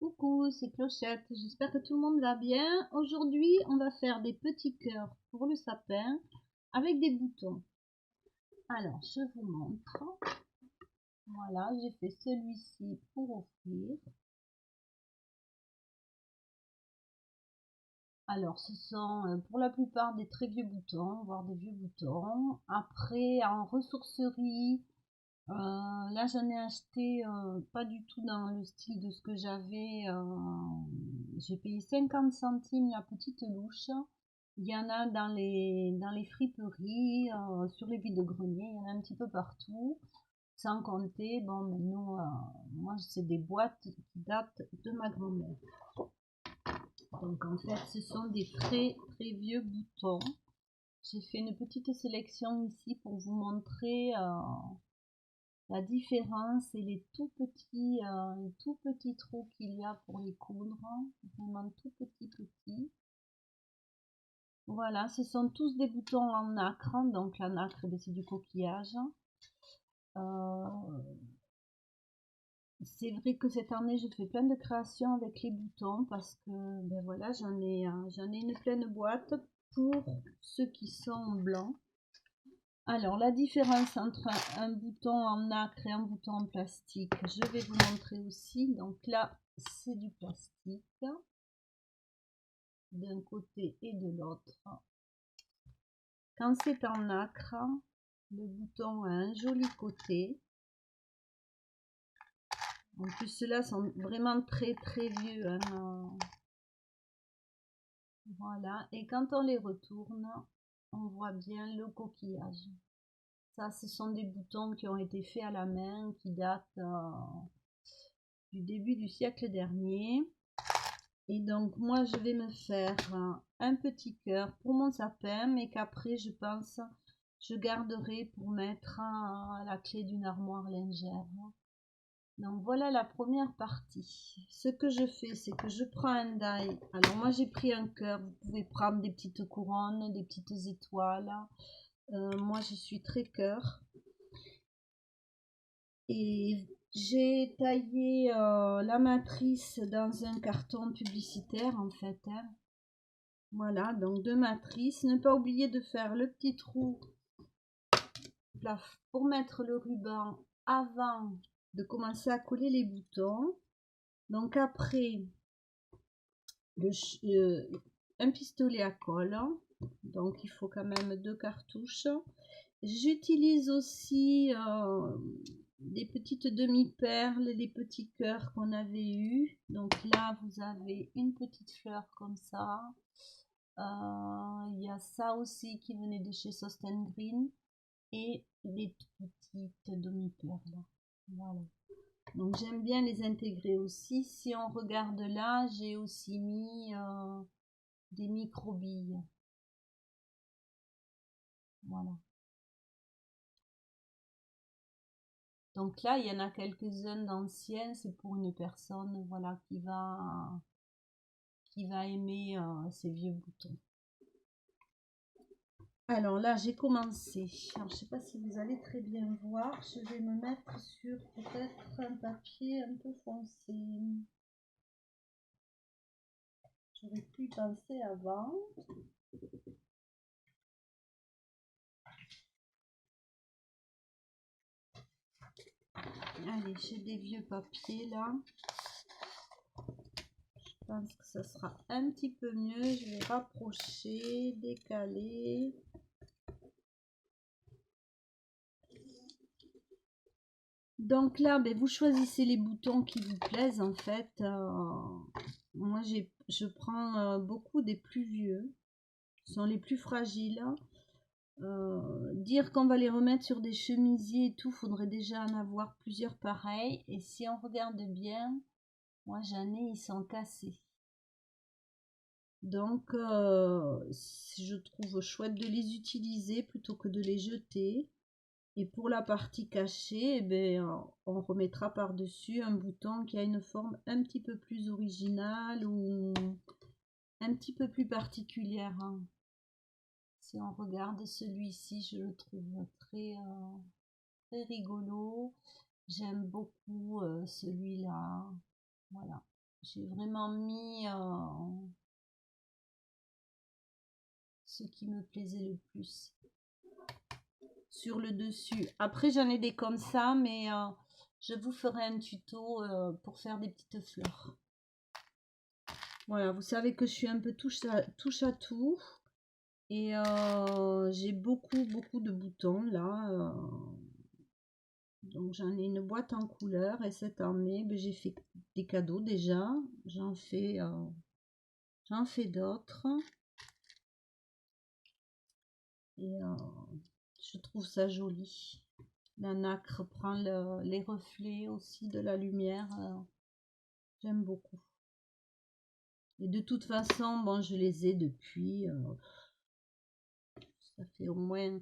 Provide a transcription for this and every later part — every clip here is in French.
Coucou, c'est Clochette, j'espère que tout le monde va bien. Aujourd'hui, on va faire des petits cœurs pour le sapin avec des boutons. Alors, je vous montre. Voilà, j'ai fait celui-ci pour offrir. Alors, ce sont pour la plupart des très vieux boutons, voire des vieux boutons. Après, en ressourcerie, là j'en ai acheté pas du tout dans le style de ce que j'avais. J'ai payé 50 centimes la petite louche. Il y en a dans les friperies, sur les vides-greniers, il y en a un petit peu partout. Sans compter, bon, mais nous, moi c'est des boîtes qui datent de ma grand-mère. Donc en fait, ce sont des très très vieux boutons. J'ai fait une petite sélection ici pour vous montrer la différence et les tout petits trous qu'il y a pour les coudre. Vraiment tout petits. Voilà, ce sont tous des boutons en nacre. Donc la nacre, c'est du coquillage. C'est vrai que cette année, je fais plein de créations avec les boutons parce que ben voilà, j'en ai une pleine boîte pour ceux qui sont blancs. Alors, la différence entre un bouton en nacre et un bouton en plastique, je vais vous montrer aussi. Donc là, c'est du plastique d'un côté et de l'autre. Quand c'est en nacre, le bouton a un joli côté. En plus, ceux-là sont vraiment très très vieux. Hein. Voilà, et quand on les retourne, on voit bien le coquillage. Ça, ce sont des boutons qui ont été faits à la main, qui datent du début du siècle dernier. Et donc, moi, je vais me faire un petit cœur pour mon sapin, mais qu'après, je pense, je garderai pour mettre à la clé d'une armoire lingère. Donc voilà la première partie. Ce que je fais, c'est que je prends un die. Alors moi j'ai pris un cœur, vous pouvez prendre des petites couronnes, des petites étoiles. Moi je suis très cœur. Et j'ai taillé la matrice dans un carton publicitaire en fait. Hein. Voilà, donc deux matrices. Ne pas oublier de faire le petit trou pour mettre le ruban avant de commencer à coller les boutons. Donc après, un pistolet à colle, donc il faut quand même deux cartouches. J'utilise aussi des petites demi-perles, des petits cœurs qu'on avait eu. Donc là, vous avez une petite fleur comme ça. Il y a ça aussi qui venait de chez Sosten Green et des petites demi-perles. Voilà. Donc j'aime bien les intégrer aussi. Si on regarde là, j'ai aussi mis des micro-billes. Voilà. Donc là, il y en a quelques-uns d'anciens. C'est pour une personne, voilà, qui va aimer ces vieux boutons. Alors là, j'ai commencé. Alors, je ne sais pas si vous allez très bien voir. Je vais me mettre sur peut-être un papier un peu foncé. J'aurais pu y penser avant. Allez, j'ai des vieux papiers là. Je pense que ça sera un petit peu mieux. Je vais rapprocher, décaler. Donc là, ben, vous choisissez les boutons qui vous plaisent en fait. Moi, je prends beaucoup des plus vieux. Ce sont les plus fragiles. Dire qu'on va les remettre sur des chemisiers et tout, faudrait déjà en avoir plusieurs pareils. Et si on regarde bien, moi j'en ai, ils sont cassés. Donc je trouve chouette de les utiliser plutôt que de les jeter. Et pour la partie cachée, eh ben, on remettra par-dessus un bouton qui a une forme un petit peu plus originale ou un petit peu plus particulière. Hein. Si on regarde celui-ci, je le trouve très, très rigolo. J'aime beaucoup celui-là. Voilà. j'ai vraiment mis ce qui me plaisait le plus sur le dessus. Après, j'en ai des comme ça, mais je vous ferai un tuto pour faire des petites fleurs. Voilà, vous savez que je suis un peu touche à tout. Et j'ai beaucoup de boutons là. Donc j'en ai une boîte en couleur et cette année, ben, j'ai fait des cadeaux déjà. J'en fais d'autres. Et je trouve ça joli. La nacre prend les reflets aussi de la lumière. J'aime beaucoup. Et de toute façon, bon, je les ai depuis. Ça fait au moins.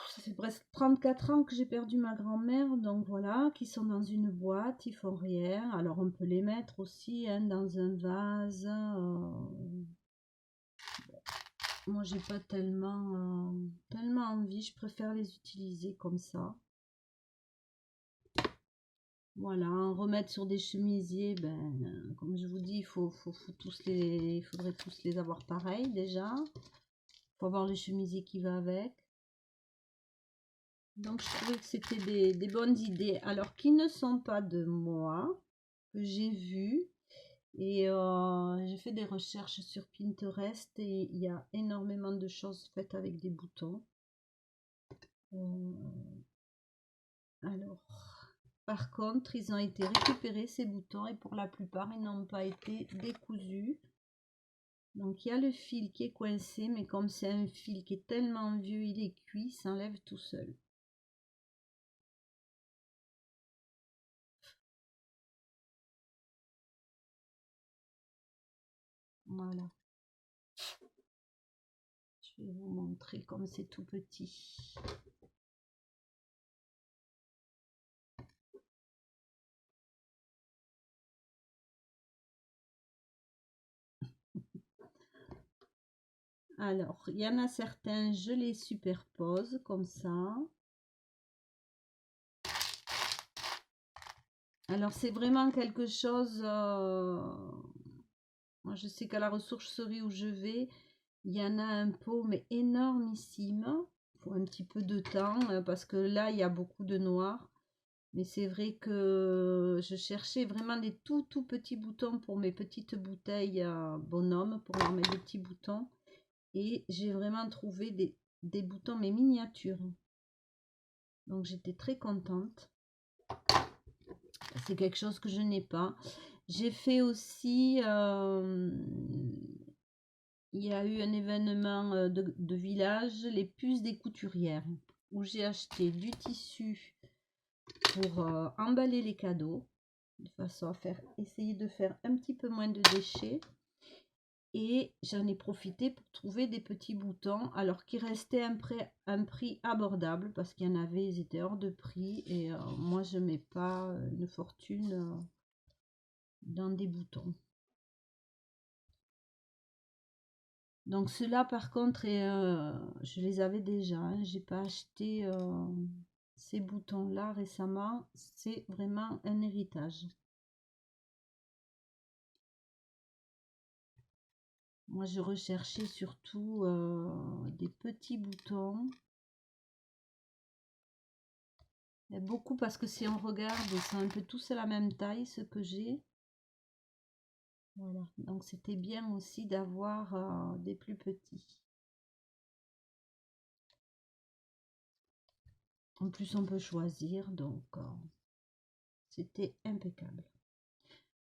Ça fait presque 34 ans que j'ai perdu ma grand-mère. Donc voilà, qui sont dans une boîte, ils font rien. Alors on peut les mettre aussi hein, dans un vase. Moi, j'ai pas tellement envie. Je préfère les utiliser comme ça. Voilà, en remettre sur des chemisiers, ben, comme je vous dis, il faudrait tous les avoir pareil déjà. Il faut avoir le chemisier qui va avec. Donc je trouvais que c'était des bonnes idées. Alors qui ne sont pas de moi, que j'ai vu. Et j'ai fait des recherches sur Pinterest et il y a énormément de choses faites avec des boutons. Alors, par contre, ils ont été récupérés ces boutons et pour la plupart, ils n'ont pas été décousus. Donc, il y a le fil qui est coincé, mais comme c'est un fil qui est tellement vieux, il est cuit, il s'enlève tout seul. Voilà. Je vais vous montrer comme c'est tout petit. Alors, il y en a certains, je les superpose comme ça. Alors, c'est vraiment quelque chose... moi, je sais qu'à la ressourcerie où je vais, il y en a un pot, mais énormissime. Il faut un petit peu de temps, parce que là, il y a beaucoup de noir. Mais c'est vrai que je cherchais vraiment des tout petits boutons pour mes petites bouteilles bonhomme, pour leur mettre des petits boutons. Et j'ai vraiment trouvé des boutons, mais miniatures. Donc j'étais très contente. C'est quelque chose que je n'ai pas. J'ai fait aussi... il y a eu un événement de village, les puces des couturières, où j'ai acheté du tissu pour emballer les cadeaux, de façon à essayer de faire un petit peu moins de déchets. Et j'en ai profité pour trouver des petits boutons, alors qui restaient un prix abordable, parce qu'il y en avait, ils étaient hors de prix. Et moi, je ne mets pas une fortune dans des boutons. Donc ceux-là, par contre, je les avais déjà. Hein, j'ai pas acheté ces boutons-là récemment. C'est vraiment un héritage. Moi, je recherchais surtout des petits boutons. Il y a beaucoup parce que si on regarde, ils sont un peu tous à la même taille, ce que j'ai. Voilà. Donc c'était bien aussi d'avoir des plus petits. En plus, on peut choisir, donc c'était impeccable.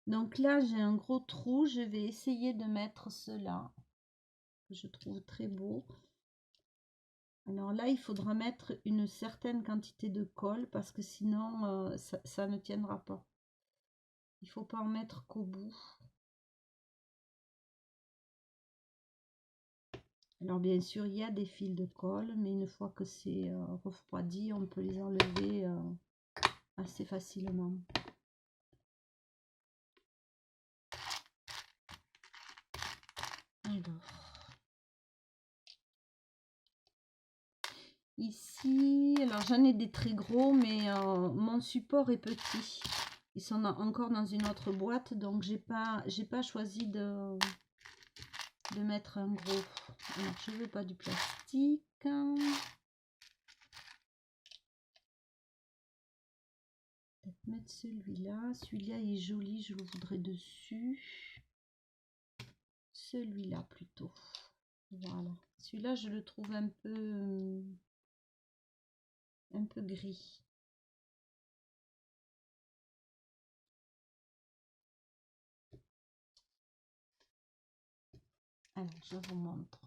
Donc là, j'ai un gros trou. Je vais essayer de mettre cela, que je trouve très beau. Alors là, il faudra mettre une certaine quantité de colle parce que sinon, ça ne tiendra pas. Il ne faut pas en mettre qu'au bout. Alors bien sûr, il y a des fils de colle, mais une fois que c'est refroidi, on peut les enlever assez facilement. Alors, ici, alors j'en ai des très gros, mais mon support est petit. Ils sont encore dans une autre boîte, donc j'ai pas choisi de mettre un gros. Alors je veux pas du plastique. Peut-être mettre celui-là. Celui-là il est joli, je le voudrais dessus. Celui-là plutôt. Voilà. Celui-là je le trouve un peu gris. Alors je vous montre.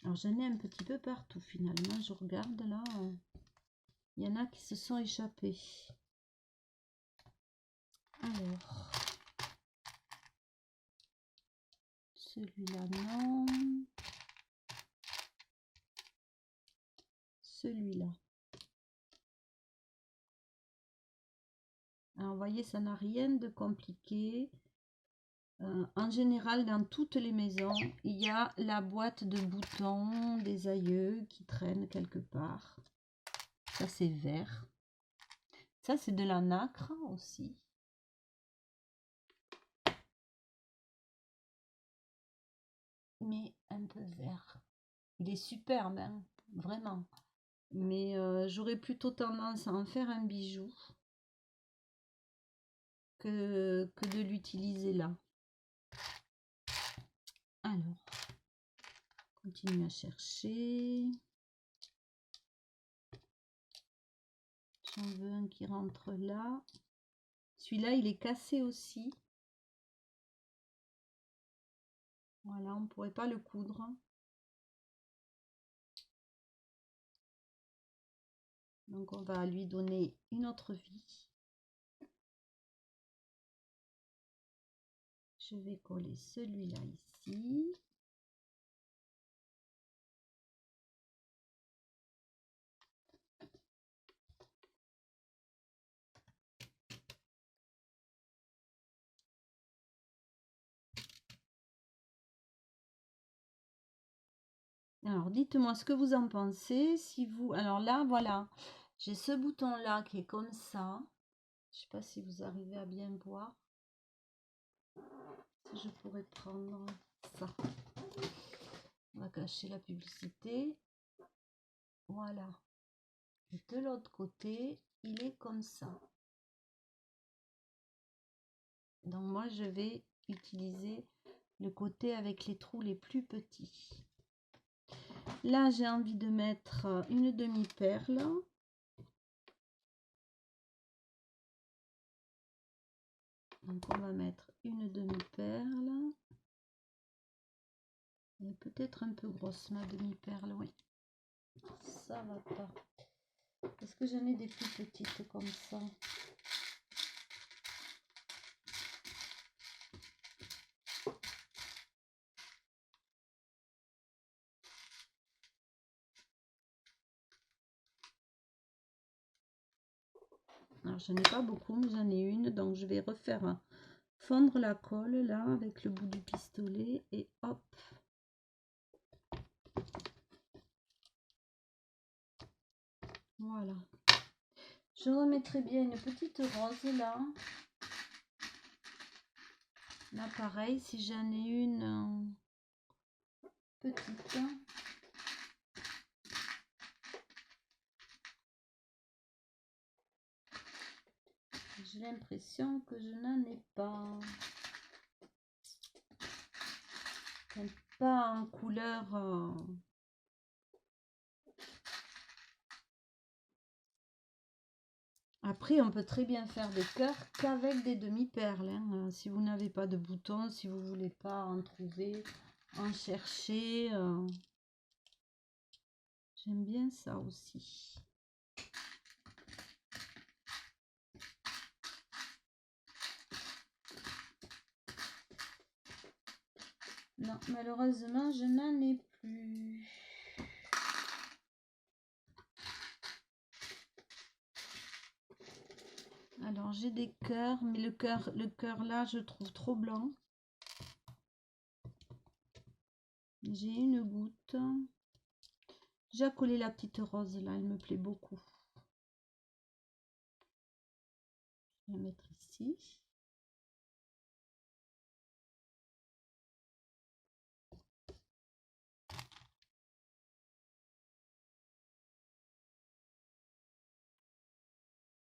Alors j'en ai un petit peu partout finalement, je regarde là, il y en a qui se sont échappés. Alors, celui-là non, celui-là. Alors vous voyez, ça n'a rien de compliqué. En général, dans toutes les maisons, il y a la boîte de boutons des aïeux qui traîne quelque part. Ça, c'est vert. Ça, c'est de la nacre aussi. Mais un peu vert. Il est superbe, hein, vraiment. Mais j'aurais plutôt tendance à en faire un bijou que de l'utiliser là. Alors, continue à chercher. J'en veux un qui rentre là. Celui-là, il est cassé aussi. Voilà, on ne pourrait pas le coudre. Donc, on va lui donner une autre vie. Je vais coller celui-là ici. Alors, dites-moi ce que vous en pensez. Si vous... Alors là, voilà. J'ai ce bouton-là qui est comme ça. Je ne sais pas si vous arrivez à bien voir. Si je pourrais prendre ça. On va cacher la publicité. Voilà. Et de l'autre côté, il est comme ça. Donc moi, je vais utiliser le côté avec les trous les plus petits. Là, j'ai envie de mettre une demi-perle. Donc on va mettre une demi-perle. Elle est peut-être un peu grosse ma demi-perle, oui. Ça va pas. Parce que j'en ai des plus petites comme ça. Alors j'en ai pas beaucoup, mais j'en ai une. Donc je vais refaire fondre la colle là avec le bout du pistolet et hop. Voilà. Je remettrai bien une petite rose là. Là pareil, si j'en ai une petite. J'ai l'impression que je n'en ai pas. Pas en couleur. Après, on peut très bien faire des cœurs qu'avec des demi-perles. Hein. Si vous n'avez pas de boutons, si vous voulez pas en trouver, en chercher. J'aime bien ça aussi. Non, malheureusement, je n'en ai plus. Alors, j'ai des cœurs, mais le cœur là, je trouve trop blanc. J'ai une goutte. Déjà collé la petite rose là, elle me plaît beaucoup. Je vais la mettre ici.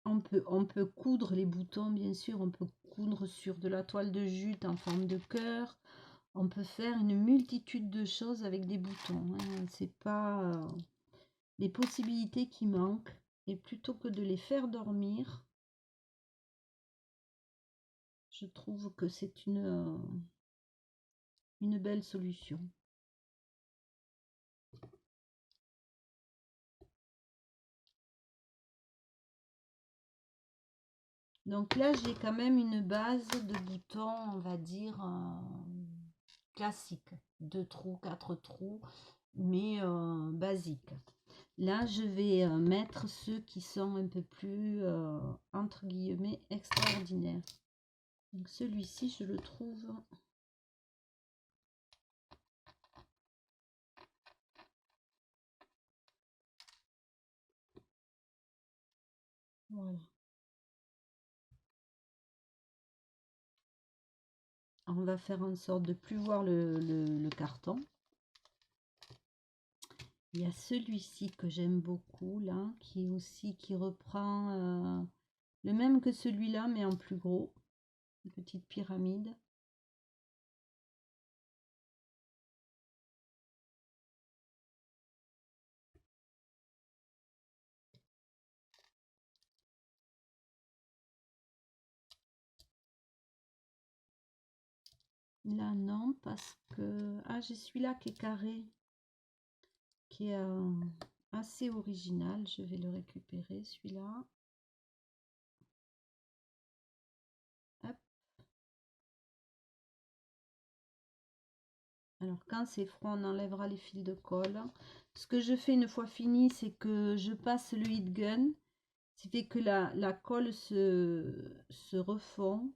On peut coudre les boutons, bien sûr. On peut coudre sur de la toile de jute en forme de cœur. On peut faire une multitude de choses avec des boutons. Hein. C'est pas les possibilités qui manquent. Et plutôt que de les faire dormir, je trouve que c'est une belle solution. Donc là, j'ai quand même une base de boutons, on va dire, classique. 2 trous, 4 trous, mais basique. Là, je vais mettre ceux qui sont un peu plus, entre guillemets, extraordinaires. Donc celui-ci, je le trouve... Voilà. On va faire en sorte de plus voir le carton. Il y a celui-ci que j'aime beaucoup, là, qui reprend le même que celui-là, mais en plus gros. Une petite pyramide. Là, non, parce que... Ah, j'ai celui-là qui est carré, qui est assez original. Je vais le récupérer, celui-là. Hop. Alors, quand c'est froid, on enlèvera les fils de colle. Ce que je fais une fois fini, c'est que je passe le heat gun. Ce qui fait que la colle se refond.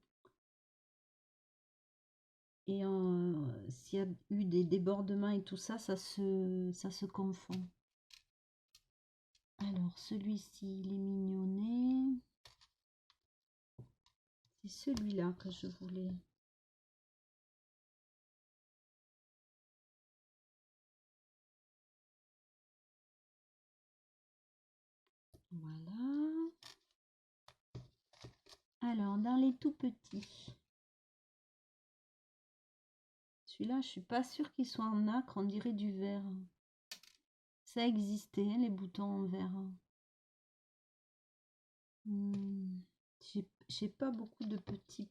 Et s'il y a eu des débordements et tout ça, ça se confond. Alors, celui-ci, il est mignonné. C'est celui-là que je voulais. Voilà. Alors, dans les tout petits. Celui-là, je suis pas sûre qu'il soit en nacre, on dirait du verre. Ça existait, les boutons en verre. J'ai pas beaucoup de petits.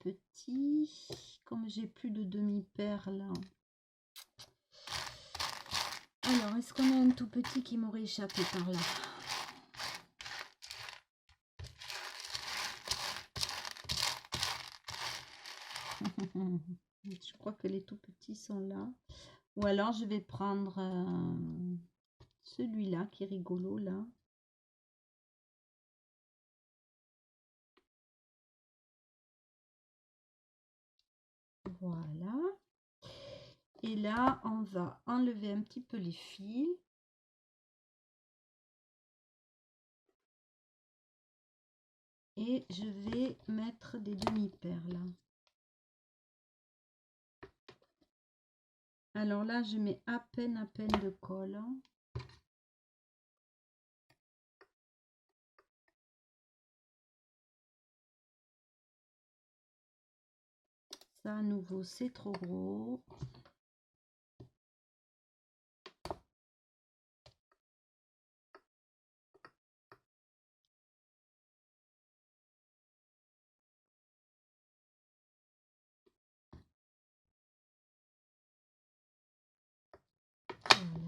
Comme j'ai plus de demi-perles. Alors, est-ce qu'on a un tout petit qui m'aurait échappé par là? Je crois que les tout petits sont là. Ou alors, je vais prendre celui-là qui est rigolo, là. Voilà. Et là, on va enlever un petit peu les fils. Et je vais mettre des demi-perles. Alors là, je mets à peine de colle. Ça, à nouveau, c'est trop gros.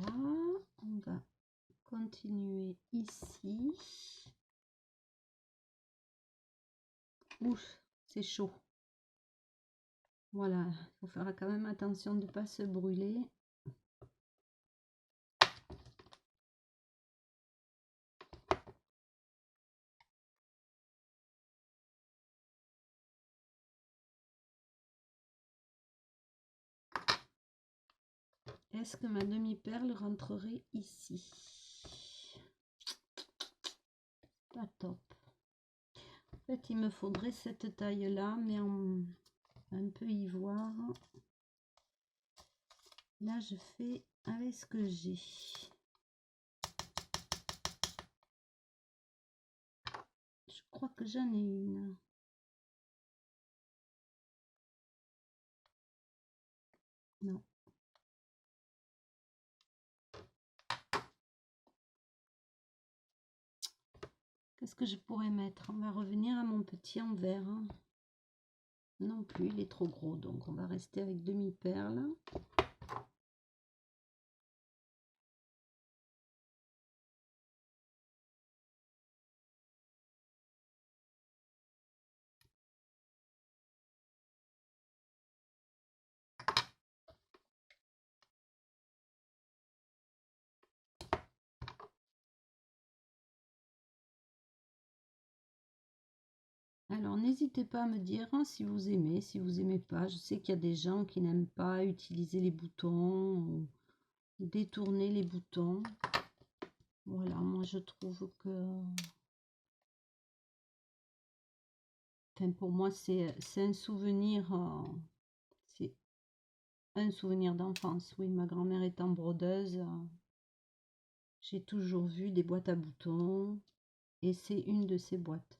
Voilà, on va continuer ici. Ouf, c'est chaud. Voilà, il faut faire quand même attention de ne pas se brûler. Est-ce que ma demi-perle rentrerait ici? il me faudrait cette taille-là, mais en un peu ivoire. Là, je fais avec ce que j'ai. Je crois que j'en ai une. Non. Qu'est-ce que je pourrais mettre? On va revenir à mon petit en verre. Non plus, il est trop gros, donc on va rester avec demi-perle. Alors, n'hésitez pas à me dire si vous aimez pas. Je sais qu'il y a des gens qui n'aiment pas utiliser les boutons ou détourner les boutons. Voilà, moi je trouve que... Enfin, pour moi, c'est un souvenir... c'est un souvenir d'enfance. Oui, ma grand-mère étant brodeuse, j'ai toujours vu des boîtes à boutons. Et c'est une de ces boîtes.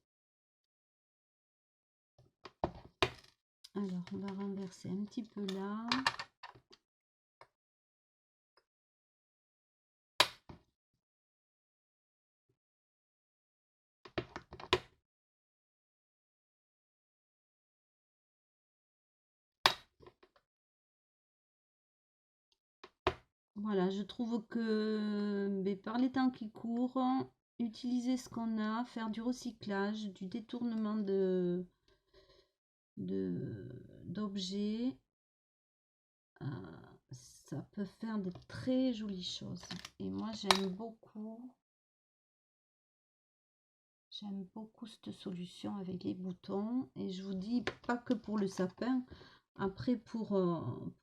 Alors, on va renverser un petit peu là. Voilà, je trouve que par les temps qui courent, utiliser ce qu'on a, faire du recyclage, du détournement d'objets, ça peut faire de très jolies choses. Et moi, j'aime beaucoup cette solution avec les boutons. Et je vous dis, pas que pour le sapin, après pour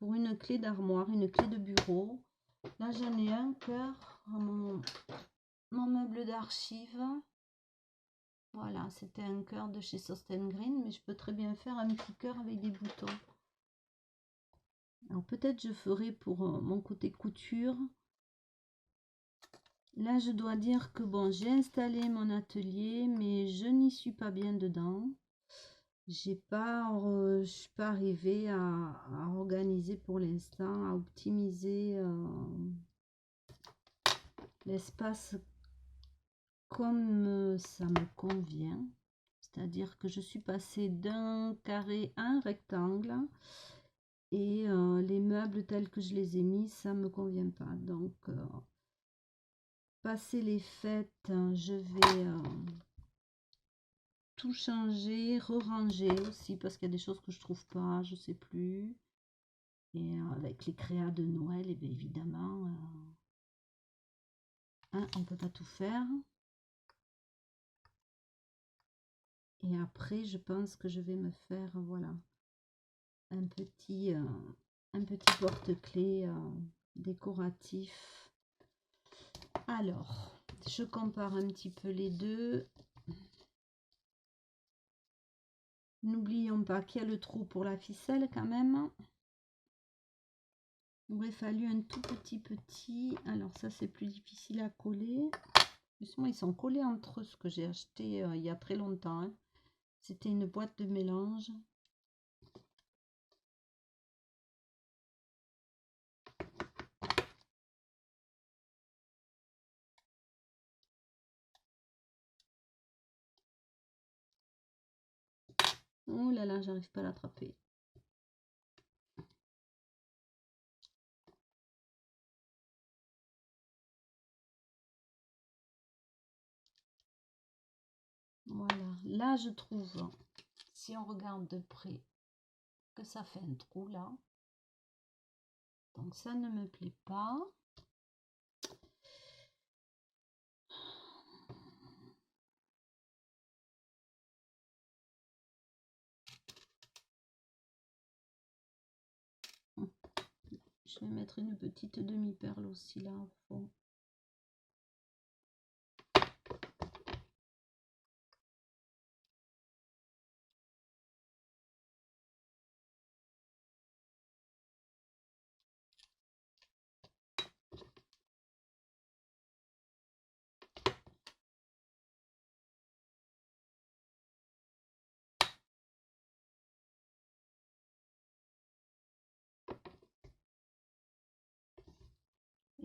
une clé d'armoire, une clé de bureau. Là, j'en ai un cœur, mon meuble d'archives. Voilà, c'était un cœur de chez Sosten Green, mais je peux très bien faire un petit cœur avec des boutons. Alors peut-être je ferai pour mon côté couture. Là, je dois dire que bon, j'ai installé mon atelier, mais je n'y suis pas bien dedans. Je suis pas arrivée à organiser pour l'instant, à optimiser l'espace comme ça me convient. C'est-à-dire que je suis passée d'un carré à un rectangle et les meubles tels que je les ai mis, ça me convient pas. Donc, passer les fêtes, je vais tout changer, re-ranger aussi parce qu'il y a des choses que je trouve pas, je sais plus. Et avec les créas de Noël, et bien évidemment, on peut pas tout faire. Et après, je pense que je vais me faire, voilà, un petit porte-clés décoratif. Alors, je compare un petit peu les deux. N'oublions pas qu'il y a le trou pour la ficelle quand même. Il aurait fallu un tout petit. Alors ça, c'est plus difficile à coller. Justement, ils sont collés entre eux, ce que j'ai acheté il y a très longtemps. Hein. C'était une boîte de mélange. Oh là là, j'arrive pas à l'attraper. Voilà, là je trouve, si on regarde de près, que ça fait un trou là. Donc ça ne me plaît pas. Je vais mettre une petite demi-perle aussi là au fond.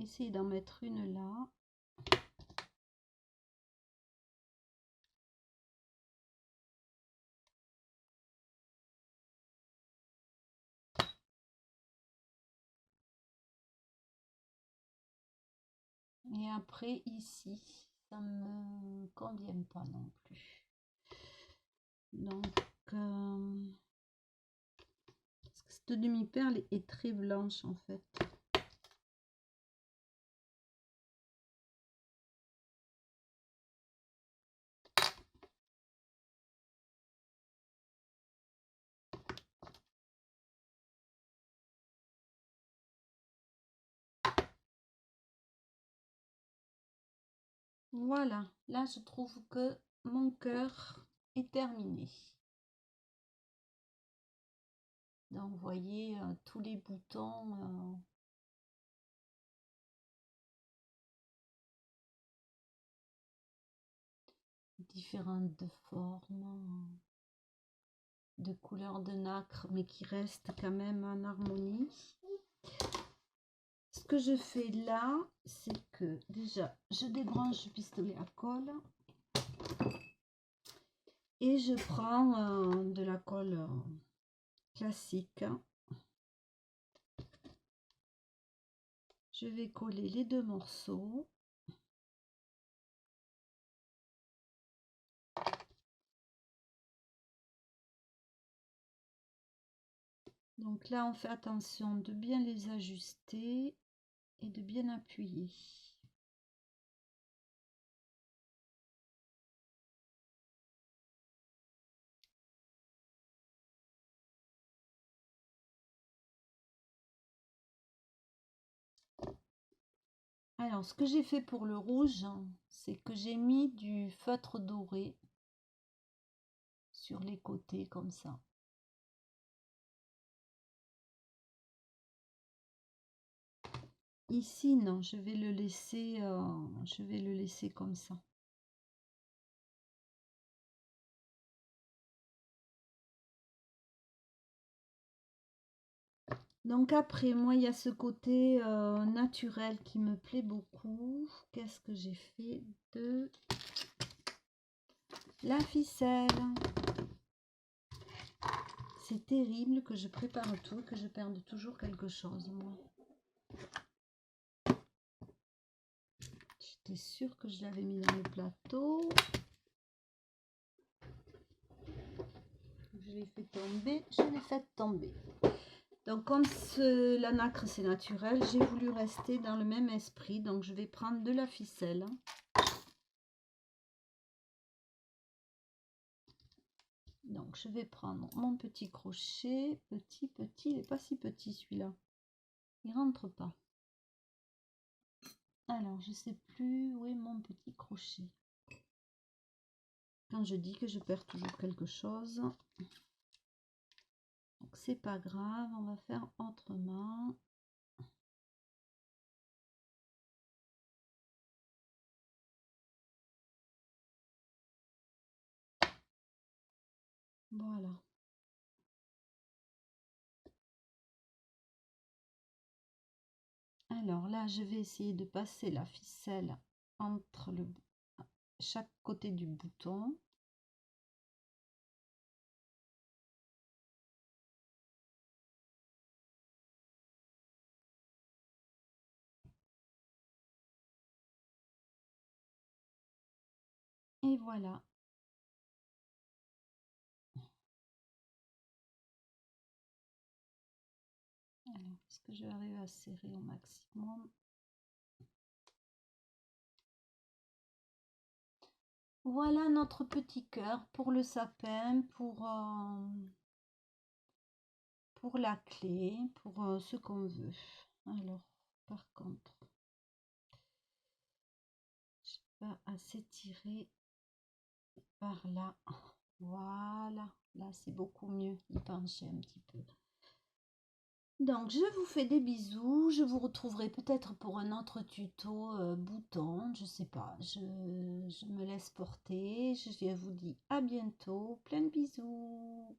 essayer d'en mettre une là. Et après ici, ça me convient pas non plus. Donc, parce que cette demi-perle est très blanche en fait. Voilà, là je trouve que mon cœur est terminé. Donc vous voyez tous les boutons différentes de formes, de couleurs de nacre, mais qui restent quand même en harmonie. Ce que je fais là, c'est que déjà je débranche le pistolet à colle et je prends de la colle classique. Je vais coller les deux morceaux. Donc là, on fait attention de bien les ajuster et de bien appuyer. Alors, ce que j'ai fait pour le rouge, c'est que j'ai mis du feutre doré sur les côtés comme ça. Ici, non, je vais le laisser comme ça. Donc après, moi, il y a ce côté naturel qui me plaît beaucoup. Qu'est-ce que j'ai fait de la ficelle? C'est terrible que je prépare tout et que je perde toujours quelque chose, moi. J'étais sûre que je l'avais mis dans le plateau. Je l'ai fait tomber, je l'ai fait tomber. Donc comme la nacre c'est naturel, j'ai voulu rester dans le même esprit. Donc je vais prendre de la ficelle. Donc je vais prendre mon petit crochet, petit, il n'est pas si petit celui-là. Il rentre pas. Alors je sais plus où est mon petit crochet. Quand je dis que je perds toujours quelque chose. Donc c'est pas grave, on va faire autrement. Voilà. Alors là, je vais essayer de passer la ficelle entre chaque côté du bouton. Et voilà. Alors, est-ce que je vais arriver à serrer au maximum? Voilà notre petit cœur pour le sapin, pour la clé, pour ce qu'on veut. Alors, par contre, je vais pas assez tirer par là. Voilà, là c'est beaucoup mieux. Il penchait un petit peu. Donc je vous fais des bisous, je vous retrouverai peut-être pour un autre tuto bouton, je sais pas, je me laisse porter, je vous dis à bientôt, plein de bisous.